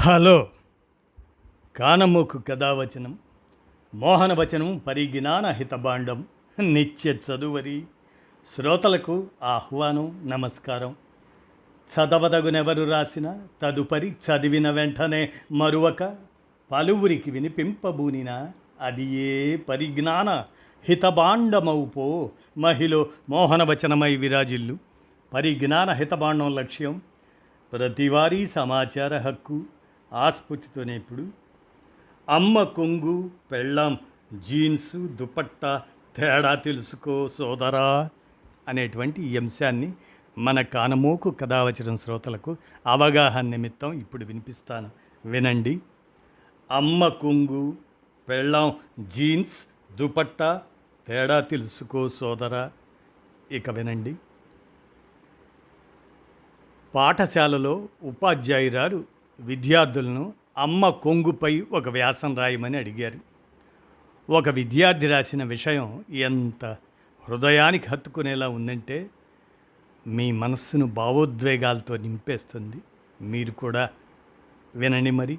Hello కానమోకు కథావచనం మోహనవచనం పరిజ్ఞాన హితబాండం నిత్య చదువరి శ్రోతలకు ఆహ్వానం నమస్కారం. చదవదగునెవరు రాసిన తదుపరి చదివిన వెంటనే మరువక పలువురికి వినిపింపబూనిన అది ఏ పరిజ్ఞాన హితబాండమౌపో మహిళ మోహనవచనమై విరాజిల్లు. పరిజ్ఞాన హితబాండం లక్ష్యం ప్రతివారీ సమాచార హక్కు ఆస్ఫూర్తితోనే ఇప్పుడు అమ్మ కొంగు పెళ్ళాం జీన్సు దుపట్టా తేడా తెలుసుకో సోదరా అనేటువంటి ఈ అంశాన్ని మన కానమోకు కథావచనం శ్రోతలకు అవగాహన నిమిత్తం ఇప్పుడు వినిపిస్తాను, వినండి. అమ్మ కొంగు పెళ్ళాం జీన్స్ దుపట్టా తేడా తెలుసుకో సోదరా. ఇక వినండి. పాఠశాలలో ఉపాధ్యాయురాలు విద్యార్థులను అమ్మ కొంగుపై ఒక వ్యాసం రాయమని అడిగారు. ఒక విద్యార్థి రాసిన విషయం ఎంత హృదయానికి హత్తుకునేలా ఉందంటే మీ మనస్సును భావోద్వేగాలతో నింపేస్తుంది. మీరు కూడా వినండి మరి.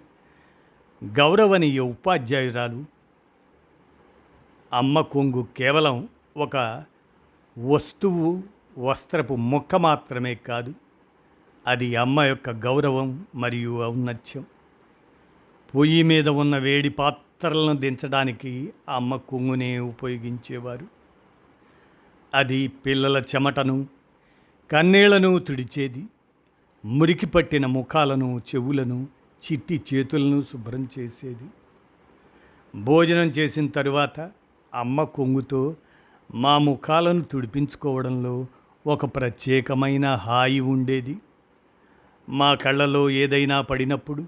గౌరవనీయ ఉపాధ్యాయురాలు, అమ్మ కొంగు కేవలం ఒక వస్తువు, వస్త్రపు ముక్క మాత్రమే కాదు, అది అమ్మ యొక్క గౌరవం మరియు ఔన్నత్యం. పొయ్యి మీద ఉన్న వేడి పాత్రలను దించడానికి అమ్మ కొంగునే ఉపయోగించేవారు. అది పిల్లల చెమటను, కన్నీళ్లను తుడిచేది. మురికి పట్టిన ముఖాలను, చెవులను, చిట్టి చేతులను శుభ్రం చేసేది. భోజనం చేసిన తరువాత అమ్మ కొంగుతో మా ముఖాలను తుడిపించుకోవడంలో ఒక ప్రత్యేకమైన హాయి ఉండేది. మా కళ్ళలో ఏదైనా పడినప్పుడు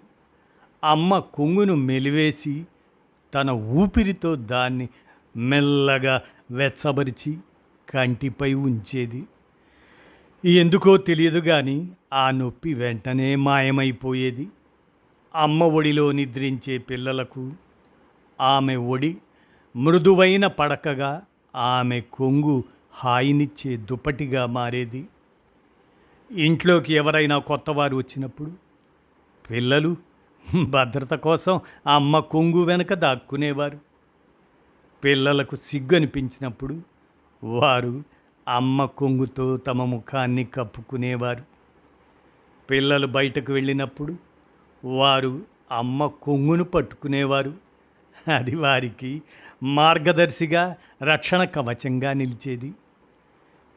అమ్మ కొంగును మెలివేసి తన ఊపిరితో దాన్ని మెల్లగా వెచ్చబరిచి కంటిపై ఉంచేది. ఎందుకో తెలియదు కానీ ఆ నొప్పి వెంటనే మాయమైపోయేది. అమ్మ ఒడిలో నిద్రించే పిల్లలకు ఆమె ఒడి మృదువైన పడకగా, ఆమె కొంగు హాయినిచ్చే దుప్పటిగా మారేది. ఇంట్లోకి ఎవరైనా కొత్తవారు వచ్చినప్పుడు పిల్లలు భద్రత కోసం అమ్మ కొంగు వెనక దాక్కునేవారు. పిల్లలకు సిగ్గు అనిపించినప్పుడు వారు అమ్మ కొంగుతో తమ ముఖాన్ని కప్పుకునేవారు. పిల్లలు బయటకు వెళ్ళినప్పుడు వారు అమ్మ కొంగును పట్టుకునేవారు. అది వారికి మార్గదర్శిగా, రక్షణ కవచంగా నిలిచేది.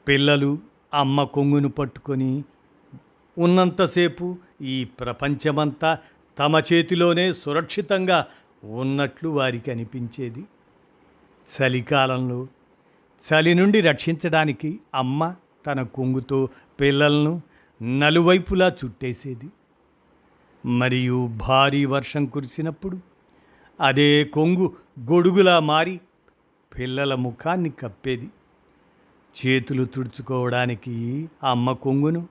పిల్లలు అమ్మ కొంగును పట్టుకొని ఉన్నంతసేపు ఈ ప్రపంచమంతా తమ చేతిలోనే సురక్షితంగా ఉన్నట్లు వారికి అనిపించేది. చలికాలంలో చలి నుండి రక్షించడానికి అమ్మ తన కొంగుతో పిల్లలను నలువైపులా చుట్టేసేది. మరియు భారీ వర్షం కురిసినప్పుడు అదే కొంగు గొడుగులా మారి పిల్లల ముఖాన్ని కప్పేది. చేతులు తుడుచుకోవడానికి అమ్మ కొంగును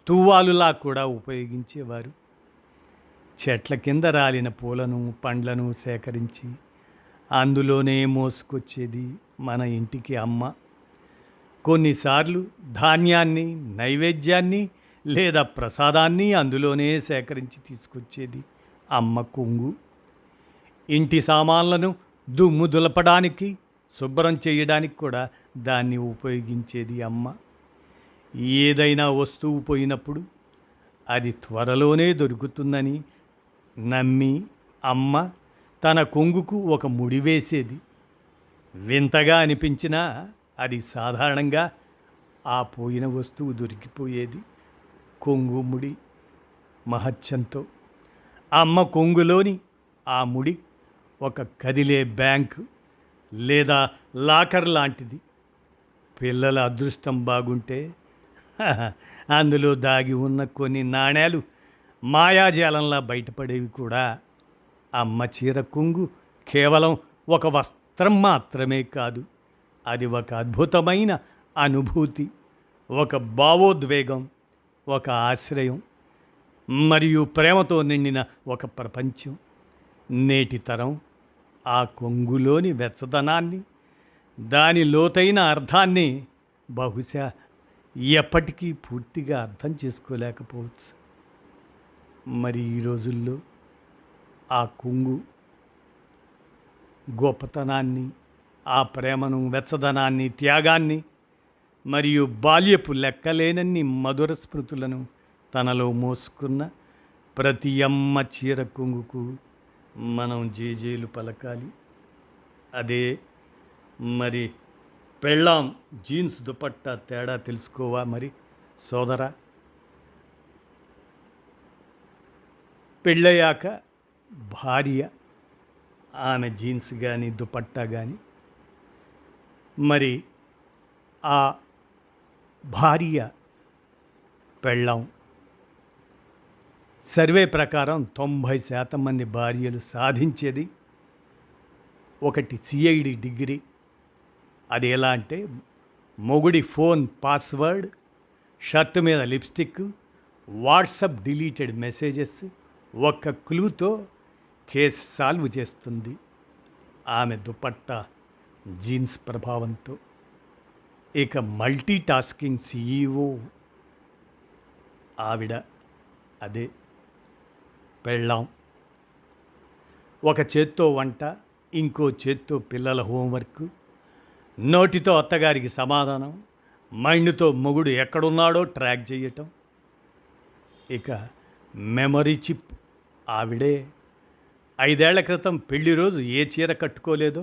తువ్వాలులా కూడా ఉపయోగించేవారు. చెట్ల కింద రాలిన పూలను, పండ్లను సేకరించి అందులోనే మోసుకొచ్చేది మన ఇంటికి అమ్మ. కొన్నిసార్లు ధాన్యాన్ని, నైవేద్యాన్ని లేదా ప్రసాదాన్ని అందులోనే సేకరించి తీసుకొచ్చేది అమ్మ కొంగు. ఇంటి సామాన్లను దుమ్ము దులపడానికి, శుభ్రం చేయడానికి కూడా దాన్ని ఉపయోగించేది అమ్మ. ఏదైనా వస్తువు పోయినప్పుడు అది త్వరలోనే దొరుకుతుందని నమ్మి అమ్మ తన కొంగుకు ఒక ముడి వేసేది. వింతగా అనిపించినా అది సాధారణంగా ఆ పోయిన వస్తువు దొరికిపోయేది. కొంగు ముడి మహత్యంతో అమ్మ కొంగులోని ఆ ముడి ఒక కదిలే బ్యాంకు లేదా లాకర్ లాంటిది. పిల్లల అదృష్టం బాగుంటే అందులో దాగి ఉన్న కొన్ని నాణేలు మాయాజాలంలా బయటపడేవి కూడా. అమ్మ చీర కొంగు కేవలం ఒక వస్త్రం మాత్రమే కాదు, అది ఒక అద్భుతమైన అనుభూతి, ఒక భావోద్వేగం, ఒక ఆశ్రయం మరియు ప్రేమతో నిండిన ఒక ప్రపంచం. నేటి తరం ఆ కొంగులోని వెచ్చదనాన్ని, దాని లోతైన అర్థాన్ని బహుశా ఎప్పటికీ పూర్తిగా అర్థం చేసుకోలేకపోవచ్చు. మరి ఈ రోజుల్లో ఆ కుంగు గొప్పతనాన్ని, ఆ ప్రేమను, వెచ్చదనాన్ని, త్యాగాన్ని మరియు బాల్యపు లెక్కలేనన్ని మధుర స్మృతులను తనలో మోసుకున్న ప్రతి అమ్మ చీర కుంగుకు మనం జేజేలు పలకాలి. అదే మరి పెళ్ళాం జీన్స్ దుపట్టా తేడా తెలుసుకోవా మరి సోదరా? పెళ్ళయ్యాక భార్య ఆమె జీన్స్ కానీ దుపట్టా కానీ మరి ఆ భార్య పెళ్ళాం సర్వే ప్రకారం 90% మంది భార్యలు సాధించేది ఒకటి సిఐడి డిగ్రీ. అది ఎలా అంటే మొగుడి ఫోన్ పాస్వర్డ్, షర్ట్ మీద లిప్స్టిక్, వాట్సప్ డిలీటెడ్ మెసేజెస్ ఒక్క క్లూతో కేసు సాల్వ్ చేస్తుంది ఆమె దుపట్టా జీన్స్ ప్రభావంతో. ఇక మల్టీ టాస్కింగ్ సిఈఓ ఆవిడ, అదే పెళ్ళాం. ఒక చేత్తో వంట, ఇంకో చేత్తో పిల్లల హోంవర్క్, నోటితో అత్తగారికి సమాధానం, మైండ్తో మొగుడు ఎక్కడున్నాడో ట్రాక్ చేయటం. ఇక మెమరీ చిప్ ఆవిడే. 5 ఏళ్ల క్రితం పెళ్లి రోజు ఏ చీర కట్టుకోలేదో,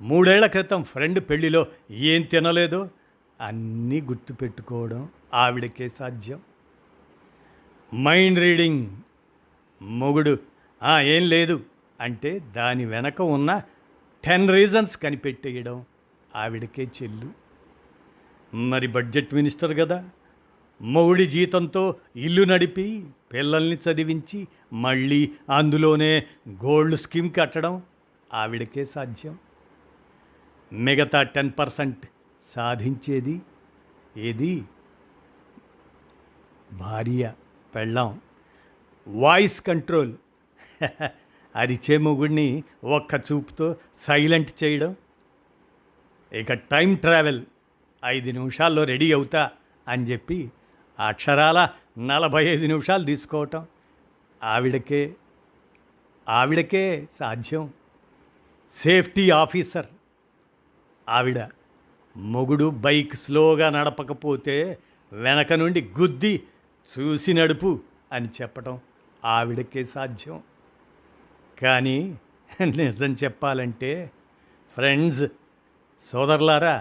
3 ఏళ్ల క్రితం ఫ్రెండ్ పెళ్లిలో ఏం తినలేదో అన్నీ గుర్తుపెట్టుకోవడం ఆవిడకే సాధ్యం. మైండ్ రీడింగ్ మొగుడు ఏం లేదు అంటే దాని వెనక ఉన్న 10 రీజన్స్ కనిపెట్టేయడం ఆవిడకే చెల్లు. మరి బడ్జెట్ మినిస్టర్ కదా, మొగుడి జీతంతో ఇల్లు నడిపి పిల్లల్ని చదివించి మళ్ళీ అందులోనే గోల్డ్ స్కీమ్ కట్టడం ఆవిడకే సాధ్యం. మిగతా 10% సాధించేది ఏది? భార్య పెళ్ళాం. వాయిస్ కంట్రోల్, అరిచే మొగుడిని ఒక్క చూపుతో సైలెంట్ చేయడం. ఇక టైం ట్రావెల్, 5 నిమిషాల్లో రెడీ అవుతా అని చెప్పి అక్షరాల 45 నిమిషాలు తీసుకోవటం ఆవిడకే సాధ్యం. సేఫ్టీ ఆఫీసర్ ఆవిడ. మొగుడు బైక్ స్లోగా నడపకపోతే వెనక నుండి గుద్ది చూసి నడుపు అని చెప్పటం ఆవిడకే సాధ్యం. కానీ నిజం చెప్పాలంటే ఫ్రెండ్స్, సోదరులారా,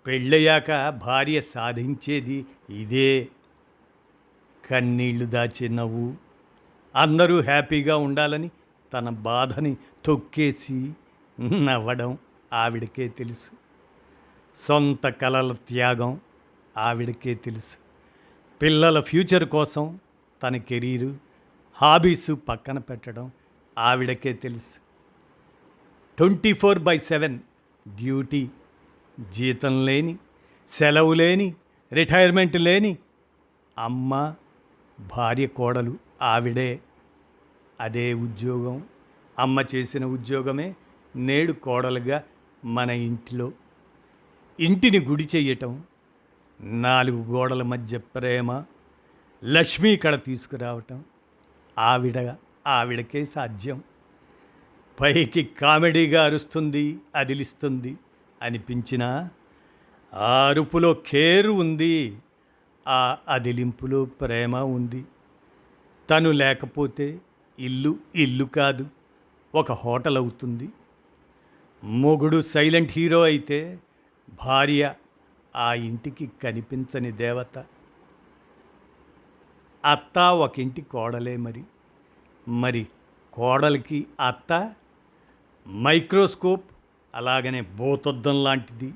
పెళ్ళయ్యాక భార్య సాధించేది ఇదే. కన్నీళ్లు దాచే నవ్వు, అందరూ హ్యాపీగా ఉండాలని తన బాధని తొక్కేసి నవ్వడం ఆవిడకే తెలుసు. సొంత కలల త్యాగం ఆవిడకే తెలుసు. పిల్లల ఫ్యూచర్ కోసం తన కెరీరు, హాబీసు పక్కన పెట్టడం ఆవిడకే తెలుసు. 24/7 డ్యూటీ, జీతం లేని, సెలవు లేని, రిటైర్మెంట్ లేని అమ్మ, భార్య, కోడలు ఆవిడే. అదే ఉద్యోగం, అమ్మ చేసిన ఉద్యోగమే నేడు కోడలుగా మన ఇంటిలో. ఇంటిని గుడి చెయ్యటం, 4 గోడల మధ్య ప్రేమ, లక్ష్మీ కళ తీసుకురావటం ఆవిడకే సాధ్యం. పైకి కామెడీగా అరుస్తుంది, అదిలిస్తుంది అనిపించిన ఆ అరుపులో కేరు ఉంది, ఆ అదిలింపులో ప్రేమ ఉంది. తను లేకపోతే ఇల్లు కాదు, ఒక హోటల్ అవుతుంది. మొగుడు సైలెంట్ హీరో అయితే భార్య ఆ ఇంటికి కనిపించని దేవత. అత్త ఒక ఇంటి కోడలే. మరి కోడలికి అత్త మైక్రోస్కోప్, అలాగనే భూతద్దం లాంటిది.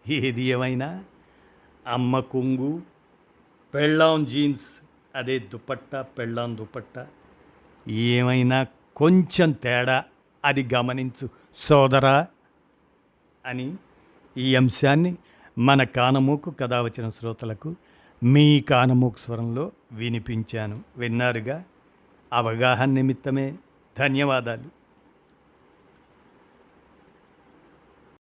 ఏది ఏమైనా అమ్మ కొంగు, పెళ్ళాం జీన్స్, అదే దుపట్టా పెళ్ళాం దుపట్టా, ఏమైనా కొంచెం తేడా అది గమనించు సోదరా అని ఈ అంశాన్ని మన కానమూకు కథ వచ్చిన శ్రోతలకు మీ కానమూకు స్వరంలో వినిపించాను. విన్నారుగా. అవగాహన నిమిత్తమే. ధన్యవాదాలు.